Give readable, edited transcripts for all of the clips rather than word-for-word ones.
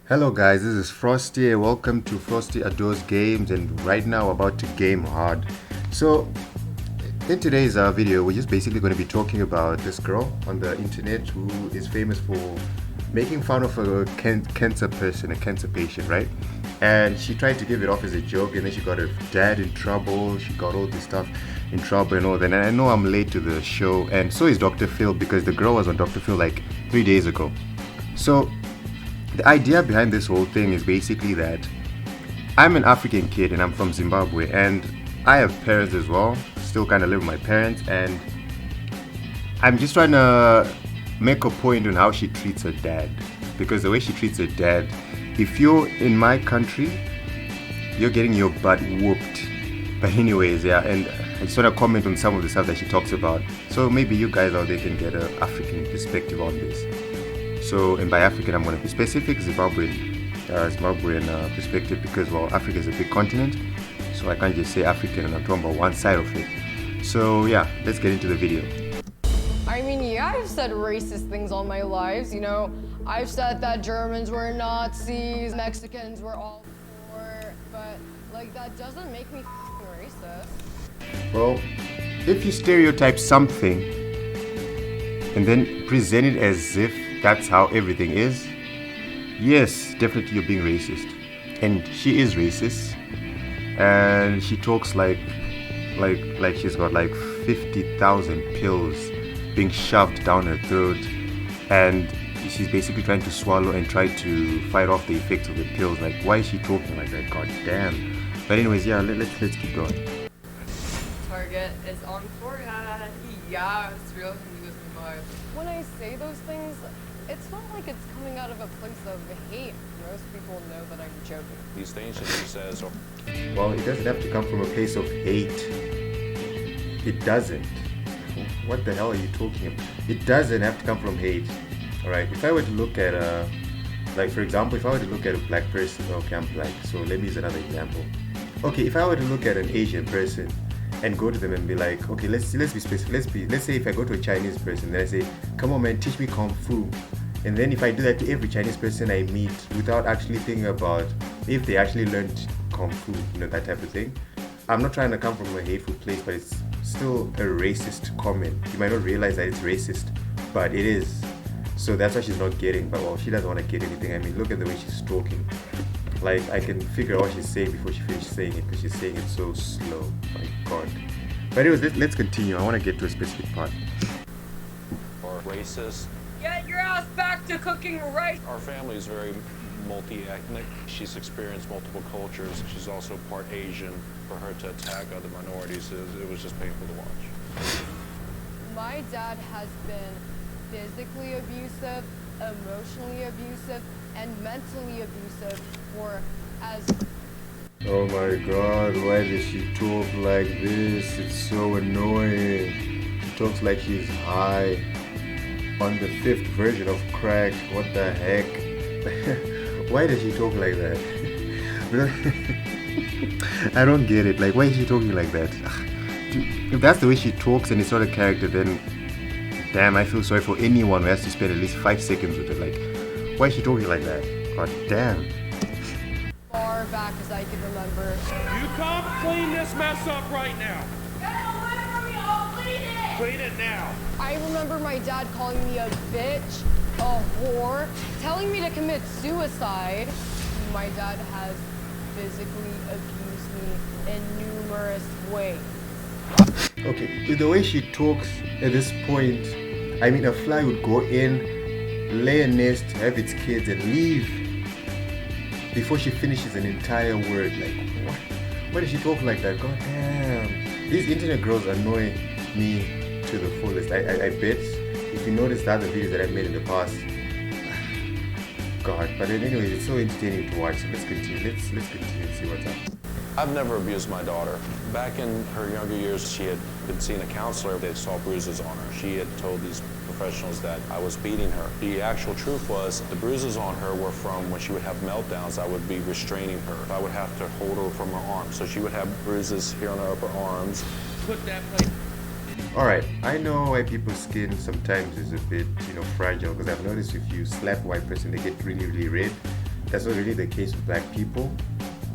Hello guys, this is Frosty. Welcome to Frosty Adores Games, and right now we're about to game hard. So in today's video, we're just basically going to be talking about this girl on the internet who is famous for making fun of a cancer person, a cancer patient, right? And she tried to give it off as a joke, and then she got her dad in trouble. She got all this stuff in trouble and all that. And I know I'm late to the show, and so is Dr. Phil, because the girl was on Dr. Phil like 3 days ago. So the idea behind this whole thing is basically that I'm an African kid and I'm from Zimbabwe, and I have parents as well, still kind of live with my parents, and I'm just trying to make a point on how she treats her dad. Because the way she treats her dad, if you're in my country, you're getting your butt whooped. But anyways, yeah, and I just want to comment on some of the stuff that she talks about, so maybe you guys out there can get an African perspective on this. So, and by African, I'm going to be specific, Zimbabwean perspective, because, well, Africa is a big continent, so I can't just say African and I'm talking about one side of it. So, yeah, let's get into the video. I mean, yeah, I've said racist things all my lives, you know. I've said that Germans were Nazis, Mexicans were all poor, but, like, that doesn't make me racist. Well, if you stereotype something and then present it as if that's how everything is, yes, definitely you're being racist. And she is racist, and she talks like she's got like 50,000 pills being shoved down her throat, and she's basically trying to swallow and try to fight off the effects of the pills. Like, why is she talking like that? God damn. But anyways, yeah, let's keep going. Target is on forehead. Yeah, it's real. Can use my vibe. When I say those things, it's not like it's coming out of a place of hate. Most people know that I'm joking. These things that she says are... Well, it doesn't have to come from a place of hate. It doesn't. What the hell are you talking about? It doesn't have to come from hate. Alright, if I were to look at like, for example, if I were to look at a black person, okay, I'm black, so let me use another example. Okay, if I were to look at an Asian person and go to them and be like, okay, let's be specific. Let's say if I go to a Chinese person, then I say, come on man, teach me Kung Fu. And then if I do that to every Chinese person I meet without actually thinking about if they actually learned Kung Fu, you know, that type of thing, I'm not trying to come from a hateful place, but it's still a racist comment. You might not realize that it's racist, but it is. So that's why she's not getting, but well, she doesn't want to get anything. I mean, look at the way she's talking. Like, I can figure out what she's saying before she finishes saying it, because she's saying it so slow. My God. But anyways, let's continue. I want to get to a specific part. Or racist. Get your ass back to cooking rice. Our family is very multi-ethnic. She's experienced multiple cultures. She's also part Asian. For her to attack other minorities, it was just painful to watch. My dad has been physically abusive, emotionally abusive, and mentally abusive for as... Oh my God, why does she talk like this? It's so annoying. She talks like she's high on the 5th version of crack. What the heck? Why does she talk like that? I don't get it. Like, why is she talking like that? If that's the way she talks and it's not a character, then damn, I feel sorry for anyone who has to spend at least 5 seconds with her. Like, why is she talking like that? God damn. Far back as I can remember. You come clean this mess up right now. Get away from me! I'll clean it! Clean it now. I remember my dad calling me a bitch, a whore, telling me to commit suicide. My dad has physically abused me in numerous ways. Okay, with the way she talks at this point, I mean, a fly would go in, lay a nest, have its kids, and leave before she finishes an entire word. Like, what? Why does she talk like that? God damn. These internet girls annoy me to the fullest. I bet if you notice the other videos that I've made in the past, God. But anyway, it's so entertaining to watch. So let's continue. Let's continue and see what's up. I've never abused my daughter. Back in her younger years, she had been seeing a counselor. They saw bruises on her. She had told these professionals that I was beating her. The actual truth was the bruises on her were from when she would have meltdowns. I would be restraining her. I would have to hold her from her arms. So she would have bruises here on her upper arms. Put that plate. Alright, I know why people's skin sometimes is a bit, fragile, because I've noticed if you slap a white person, they get really, really red. that's not really the case with black people.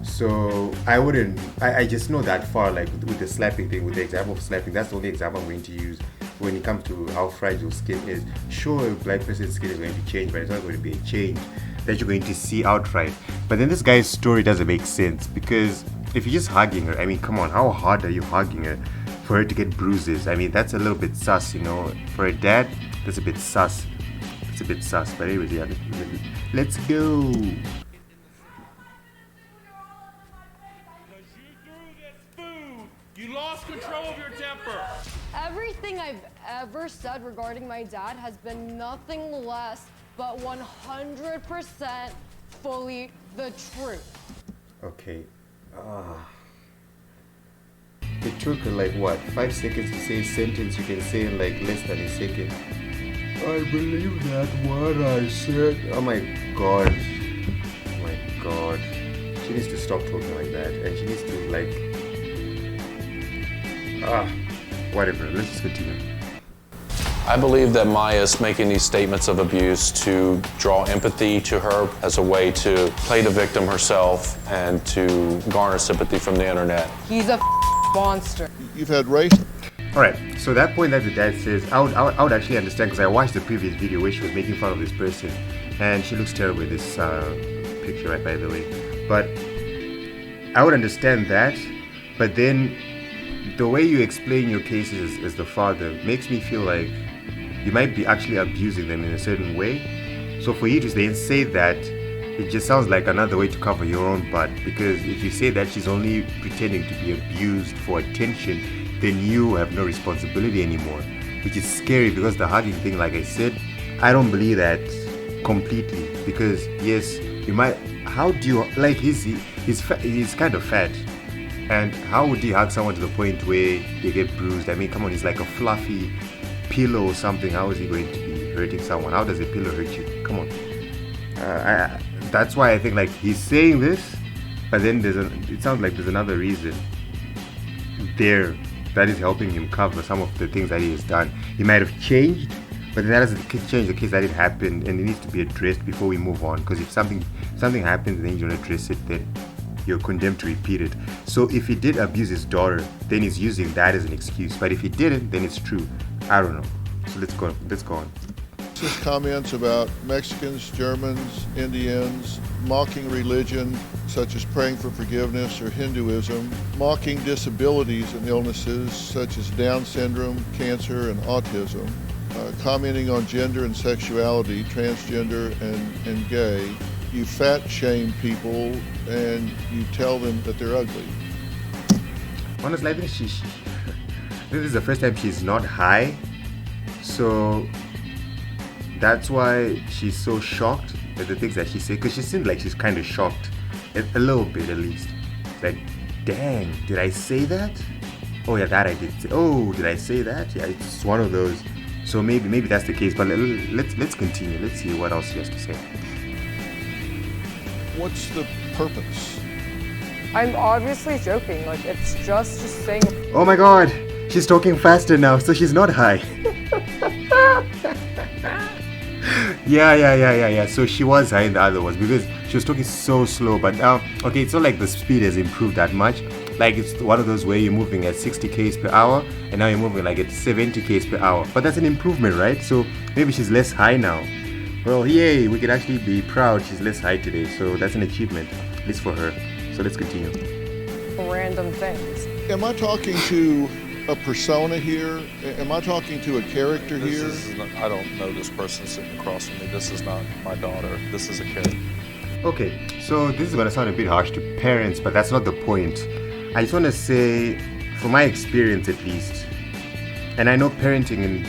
So I just know that far, like with the slapping thing, with the example of slapping, that's the only example I'm going to use when it comes to how fragile skin is. Sure, a black person's skin is going to change, but it's not going to be a change that you're going to see outright. But then this guy's story doesn't make sense, because if you're just hugging her, I mean, come on, how hard are you hugging her for her to get bruises? I mean, that's a little bit sus, you know. For a dad, that's a bit sus. It's a bit sus. But anyway, yeah, let's go. You lost control of your temper. Everything I've ever said regarding my dad has been nothing less but 100% fully the truth. Okay. It took her like what, 5 seconds to say a sentence you can say in like less than a second. I believe that what I said. Oh my god. Oh my god. She needs to stop talking like that, and she needs to like whatever, let's just continue. I believe that Maya's making these statements of abuse to draw empathy to her as a way to play the victim herself and to garner sympathy from the internet. He's a monster. You've had race. Alright, so that point that the dad says, I would actually understand, because I watched the previous video where she was making fun of this person, and she looks terrible in this picture, right, by the way. But I would understand that, but then the way you explain your cases as the father makes me feel like you might be actually abusing them in a certain way. So for you to then say that, it just sounds like another way to cover your own butt, because if you say that she's only pretending to be abused for attention, then you have no responsibility anymore, which is scary. Because the hugging thing, like I said, I don't believe that completely, because yes, you might, how do you, like he's kind of fat, and how would he hug someone to the point where they get bruised? I mean, come on, he's like a fluffy pillow or something. How is he going to be hurting someone? How does a pillow hurt you? Come on. That's why I think like he's saying this, but then it sounds like there's another reason there that is helping him cover some of the things that he has done. He might have changed, but then that doesn't change the case that it happened, and it needs to be addressed before we move on. Because if something happens and then you don't address it, then you're condemned to repeat it. So if he did abuse his daughter, then he's using that as an excuse. But if he didn't, then it's true. I don't know. So let's go on. His comments about Mexicans, Germans, Indians, mocking religion, such as praying for forgiveness or Hinduism, mocking disabilities and illnesses such as Down syndrome, cancer, and autism, commenting on gender and sexuality, transgender and gay. You fat shame people and you tell them that they're ugly. Honestly, I think this is the first time she's not high, so that's why she's so shocked at the things that she said, because she seemed like she's kind of shocked, a little bit at least. Like, dang, did I say that? Oh yeah, that I did say. Oh, did I say that? Yeah, it's one of those. So maybe that's the case, but let's continue. Let's see what else she has to say. What's the purpose? I'm obviously joking. Like, it's just saying. Oh my god, she's talking faster now, so she's not high. Yeah. So she was high in the other ones because she was talking so slow. But now, okay, it's not like the speed has improved that much. Like, it's one of those where you're moving at 60 k's per hour and now you're moving like at 70 k's per hour. But that's an improvement, right? So maybe she's less high now. Well, yay, we can actually be proud she's less high today. So that's an achievement, at least for her. So let's continue. Random things. Am I talking to a persona here? Am I talking to a character here? I don't know this person sitting across from me. This is not my daughter. This is a kid. Okay, so this is going to sound a bit harsh to parents, but that's not the point. I just want to say, from my experience at least, and I know parenting in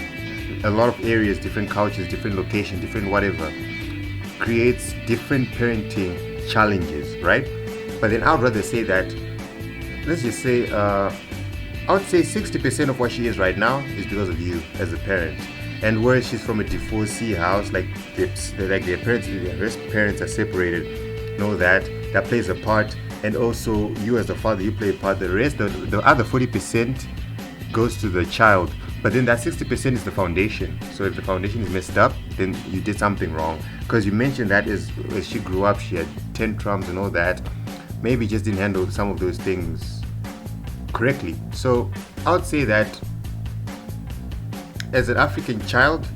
a lot of areas, different cultures, different locations, different whatever, creates different parenting challenges, right? But then I would rather say that, let's just say, I would say 60% of what she is right now is because of you as a parent. And where she's from a divorcee house, like their parents are separated, know that plays a part. And also you as the father, you play a part. The rest, the other 40% goes to the child. But then that 60% is the foundation. So if the foundation is messed up, then you did something wrong. Because you mentioned that as she grew up, she had tantrums and all that. Maybe just didn't handle some of those things correctly. So I would say that as an African child,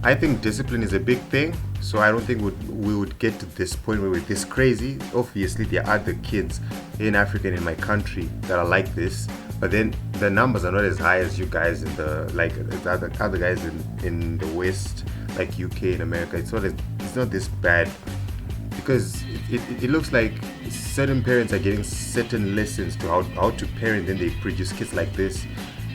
I think discipline is a big thing. So I don't think we would get to this point where we're this crazy. Obviously, there are other kids in Africa and in my country that are like this, but then the numbers are not as high as you guys in the other guys in the West, like UK and America. It's not this bad, because it looks like certain parents are getting certain lessons to how to parent, then they produce kids like this.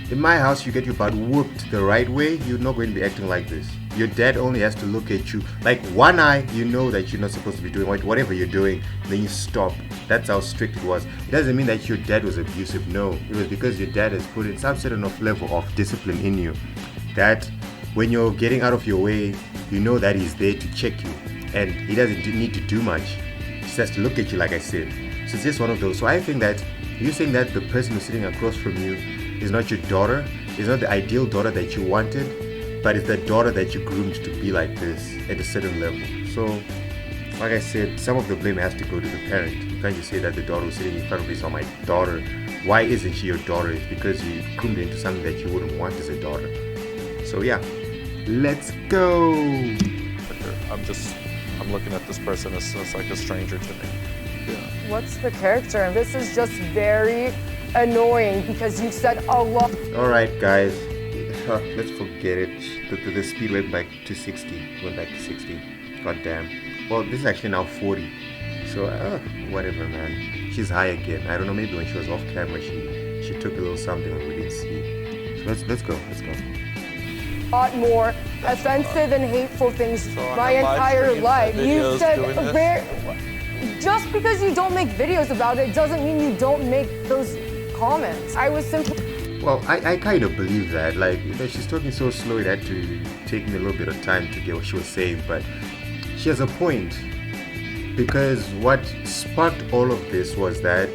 In my house, you get your butt whooped the right way, you're not going to be acting like this. Your dad only has to look at you like one eye, you know that you're not supposed to be doing whatever you're doing, then you stop. That's how strict it was. It doesn't mean that your dad was abusive. No, it was because your dad has put in some certain of level of discipline in you, that when you're getting out of your way, you know that he's there to check you, and he doesn't need to do much. He just has to look at you, like I said. So it's just one of those. So I think that you saying that the person who's sitting across from you is not your daughter, is not the ideal daughter that you wanted, but it's the daughter that you groomed to be like this at a certain level. So, like I said, some of the blame has to go to the parent. You can't just say that the daughter who's sitting in front of me is not my daughter. Why isn't she your daughter? It's because you groomed her into something that you wouldn't want as a daughter. So yeah, let's go. I'm looking at this person as like a stranger to me. What's the character? And this is just very annoying because you've said a lot. Alright guys, let's forget it. The speed went back to 60. Went back to 60. God damn. Well, this is actually now 40. So whatever, man. She's high again. I don't know, maybe when she was off camera she took a little something we didn't see. So let's go. A lot more offensive and hateful things my entire life. You said just because you don't make videos about it doesn't mean you don't make those comments. I was simply... Well, I kind of believe that. Like, she's talking so slow, it had to take me a little bit of time to get what she was saying, but she has a point. Because what sparked all of this was that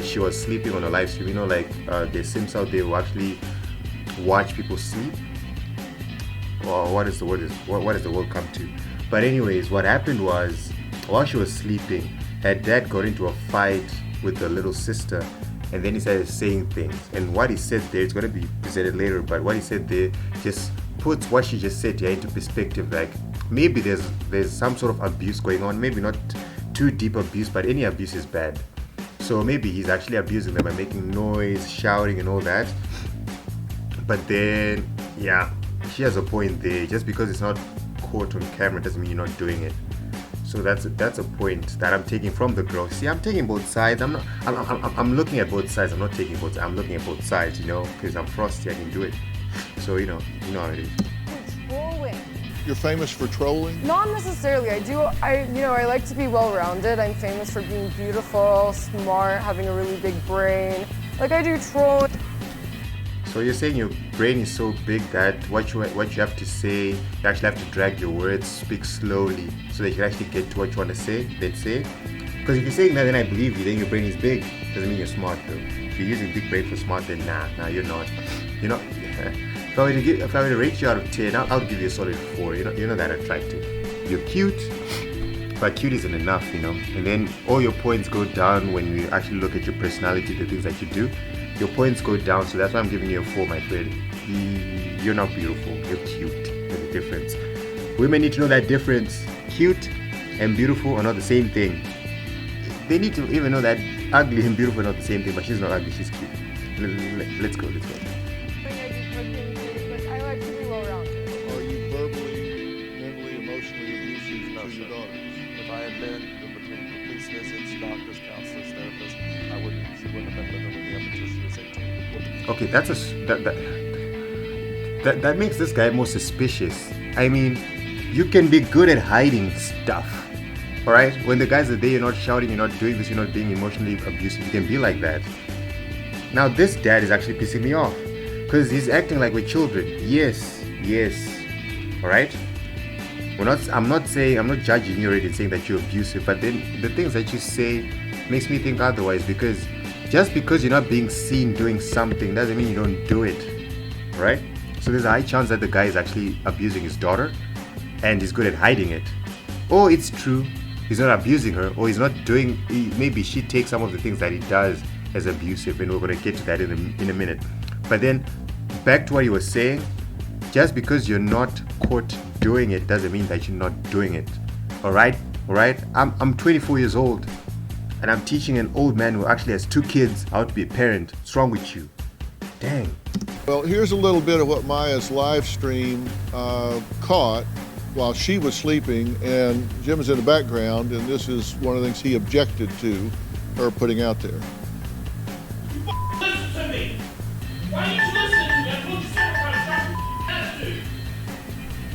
she was sleeping on a live stream. You know, like there's Sims out there who actually watch people sleep. Or what is the world come to? But anyways, what happened was, while she was sleeping, her dad got into a fight with the little sister, and then he started saying things. And what he said there, it's going to be presented later, but what he said there just puts what she just said here into perspective. Like, maybe there's some sort of abuse going on, maybe not too deep abuse, but any abuse is bad. So maybe he's actually abusing them by making noise, shouting and all that. But then, yeah, she has a point there. Just because it's not caught on camera doesn't mean you're not doing it. So that's a point that I'm taking from the girl. See, I'm taking both sides. I'm looking at both sides. I'm not taking both sides. I'm looking at both sides, you know, because I'm frosty. I can do it. So you know how it is. Trolling. You're famous for trolling? Not necessarily. I like to be well-rounded. I'm famous for being beautiful, smart, having a really big brain. Like, I do troll. So you're saying your brain is so big that what you have to say, you actually have to drag your words, speak slowly, so that you can actually get to what you want to say, let's say. Because if you're saying that, then I believe you, then your brain is big. Doesn't mean you're smart though. If you're using big brain for smart, then nah, you're not. You're not. If I were to rate you out of 10, I'll give you a solid 4. You're not that attractive. You're cute, but cute isn't enough, you know. And then all your points go down when you actually look at your personality, the things that you do. Your points go down, so that's why I'm giving you a 4, my friend. You're not beautiful, you're cute. There's a difference. Women need to know that difference. Cute and beautiful are not the same thing. They need to even know that ugly and beautiful are not the same thing, but she's not ugly, she's cute. Let's go. I like to be well-rounded. Are you verbally, mentally, emotionally abusive to your daughters? If I had been between police visits, doctors, counselors, therapists, she wouldn't have been living with me up until she was 18. Okay, that makes this guy more suspicious. I mean, you can be good at hiding stuff, all right? When the guys are there, you're not shouting, you're not doing this, you're not being emotionally abusive. You can be like that. Now, this dad is actually pissing me off because he's acting like we're children. Yes, all right? I'm not judging you already saying that you're abusive, but then the things that you say makes me think otherwise, because just because you're not being seen doing something doesn't mean you don't do it, right? So there's a high chance that the guy is actually abusing his daughter, and he's good at hiding it. Or it's true, he's not abusing her, or he's not doing, maybe she takes some of the things that he does as abusive, and we're going to get to that in a minute. But then, back to what he was saying, just because you're not caught doing it doesn't mean that you're not doing it. Alright? I'm 24 years old, and I'm teaching an old man who actually has 2 kids how to be a parent. What's wrong with you? Dang. Well, here's a little bit of what Maya's live stream caught while she was sleeping, and Jim is in the background, and this is one of the things he objected to her putting out there. Listen to me. Why ain't you listening to me? I told you so much about your attitude.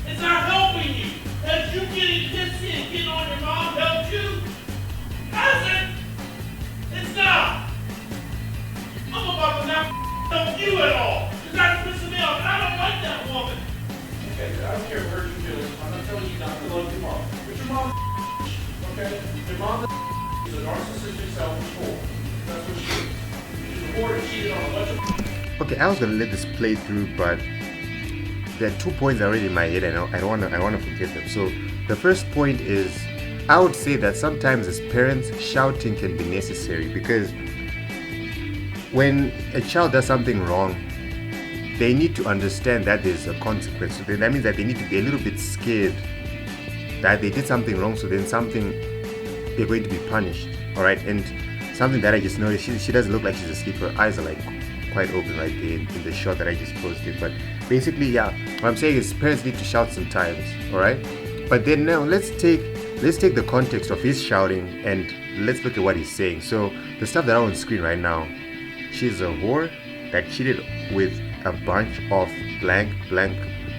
It's not helping you. Has you getting pissy and getting on your mom helped you? Has it? It's not. I'm about to not help you at all. Because that's pissing me off, and I don't like that woman. Okay, I don't care where you do it. I'm not telling you not to love your mom. But your mom okay? Your mom is a narcissistic selfish whore. That's what she is. She's a whore and cheated on a bunch of Okay, I was gonna let this play through, but there are 2 points already in my head, and I don't wanna forget them. So the first point is, I would say that sometimes as parents, shouting can be necessary, because when a child does something wrong, they need to understand that there's a consequence. So then that means that they need to be a little bit scared that they did something wrong, so then they're going to be punished. Alright, and something that I just noticed, she doesn't look like she's asleep. Her eyes are like quite open right there in the shot that I just posted. But basically, yeah, what I'm saying is parents need to shout sometimes. Alright, but then now let's take the context of his shouting and let's look at what he's saying. So the stuff that are on screen right now, she's a whore that cheated with a bunch of blank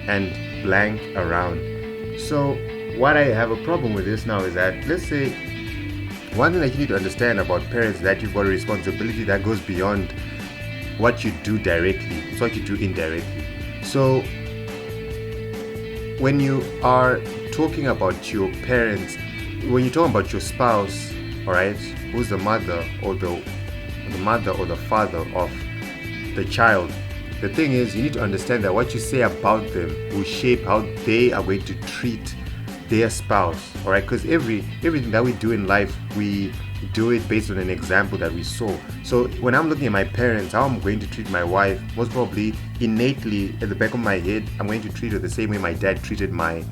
and blank around. So what I have a problem with this now is that, let's say, one thing that you need to understand about parents is that you've got a responsibility that goes beyond what you do directly. It's what you do indirectly. So when you are talking about your parents, when you're talking about your spouse, alright, who's the mother or the father of the child, the thing is, you need to understand that what you say about them will shape how they are going to treat their spouse. Alright, because everything that we do in life, we do it based on an example that we saw. So when I'm looking at my parents, how I'm going to treat my wife, most probably innately at the back of my head, I'm going to treat her the same way my dad treated my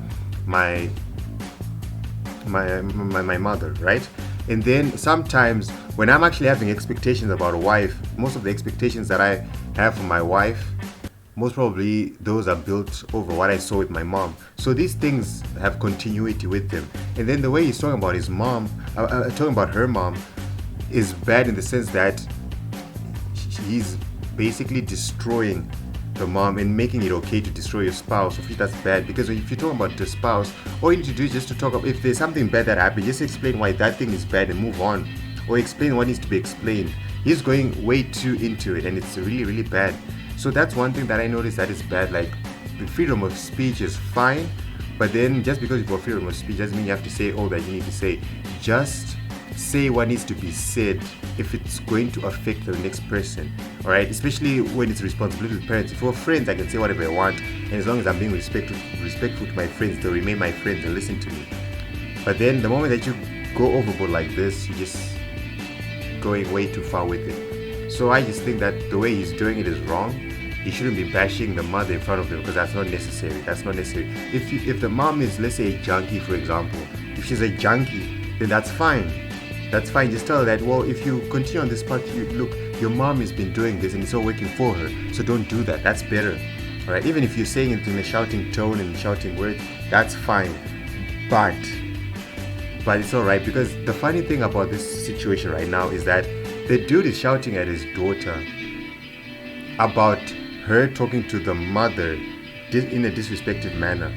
mother, right? And then sometimes when I'm actually having expectations about a wife, most of the expectations that I have for my wife, most probably those are built over what I saw with my mom. So these things have continuity with them. And then the way he's talking about his mom, talking about her mom, is bad in the sense that he's basically destroying the mom and making it okay to destroy your spouse. Of which that's bad, because if you're talking about the spouse, all you need to do is just to talk about, if there's something bad that happened, just explain why that thing is bad and move on, or explain what needs to be explained. He's going way too into it, and it's really, really bad. So that's one thing that I noticed that is bad. Like, the freedom of speech is fine, but then just because you've got freedom of speech doesn't mean you have to say all that you need to say. Just say what needs to be said if it's going to affect the next person. Alright, especially when it's responsibility of parents. If we're friends, I can say whatever I want, and as long as I'm being respectful to my friends, they'll remain my friends and listen to me. But then the moment that you go overboard like this, you're just going way too far with it. So I just think that the way he's doing it is wrong. He shouldn't be bashing the mother in front of them, because that's not necessary. That's not necessary. If the mom is, let's say, a junkie, for example, if she's a junkie, then that's fine. That's fine. Just tell her that, well, if you continue on this path, look, your mom has been doing this and it's all working for her, so don't do that. That's better. Alright, even if you're saying it in a shouting tone and shouting words, that's fine. But it's alright, because the funny thing about this situation right now is that the dude is shouting at his daughter about her talking to the mother in a disrespectful manner.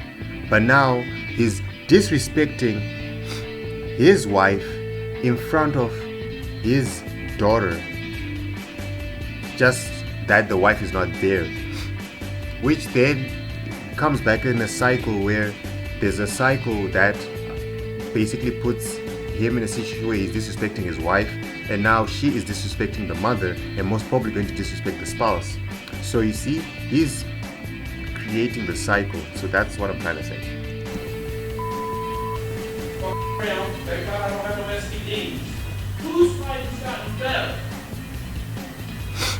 But now he's disrespecting his wife in front of his daughter, just that the wife is not there, which then comes back in a cycle where there's a cycle that basically puts him in a situation where he's disrespecting his wife, and now she is disrespecting the mother, and most probably going to disrespect the spouse. So you see, he's creating the cycle. So that's what I'm trying to say. around, thank God I don't have no STDs. Whose life's gotten better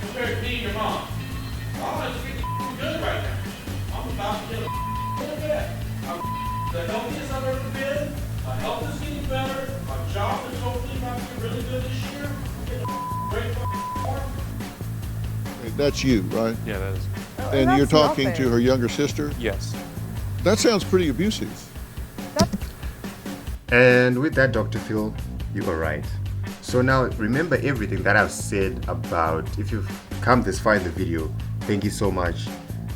compared to me and your mom? I'm not freaking good right now. I'm about to get a little bit. I'm the healthiest I've ever been. My health is getting better. My job is hopefully about to get really good this year. I'm getting a great car. That's you, right? Yeah, that is. And you're talking to her younger sister? Yes. That sounds pretty abusive. And with that, Dr. Phil, you were right. So now remember everything that I've said about, if you've come this far in the video, thank you so much.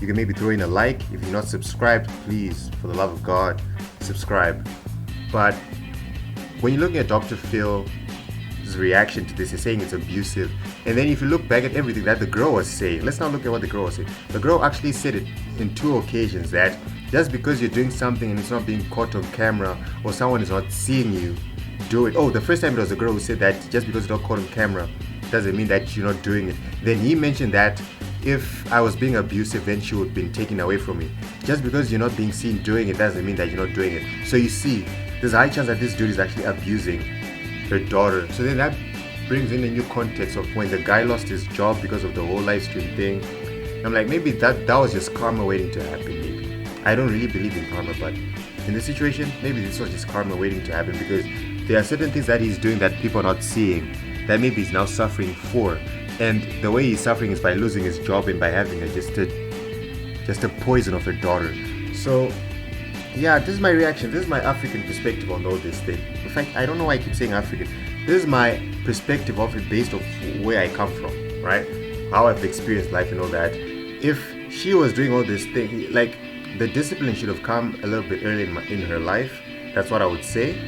You can maybe throw in a like. If you're not subscribed, please, for the love of God, subscribe. But when you're looking at Dr. Phil's reaction to this, he's saying it's abusive. And then if you look back at everything that the girl was saying, let's not look at what the girl was saying. The girl actually said it in 2 occasions that just because you're doing something and it's not being caught on camera or someone is not seeing you do it. Oh, the first time it was the girl who said that just because it's not caught on camera doesn't mean that you're not doing it. Then he mentioned that if I was being abusive, then she would have been taken away from me. Just because you're not being seen doing it doesn't mean that you're not doing it. So you see, there's a high chance that this dude is actually abusing her daughter. So then that brings in a new context of when the guy lost his job because of the whole live stream thing. I'm like, maybe that was just karma waiting to happen. Maybe I don't really believe in karma, but in this situation, maybe this was just karma waiting to happen, because there are certain things that he's doing that people are not seeing that maybe he's now suffering for. And the way he's suffering is by losing his job and by having just a poison of a daughter. So yeah, this is my reaction. This is my African perspective on all this thing. In fact, I don't know why I keep saying African. This is my perspective of it based on where I come from, right? How I've experienced life and all that. If she was doing all this thing, like, the discipline should have come a little bit early in her life. That's what I would say.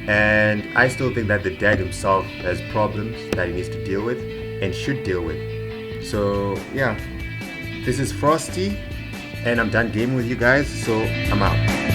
And I still think that the dad himself has problems that he needs to deal with and should deal with. So yeah, this is Frosty, and I'm done gaming with you guys, so I'm out.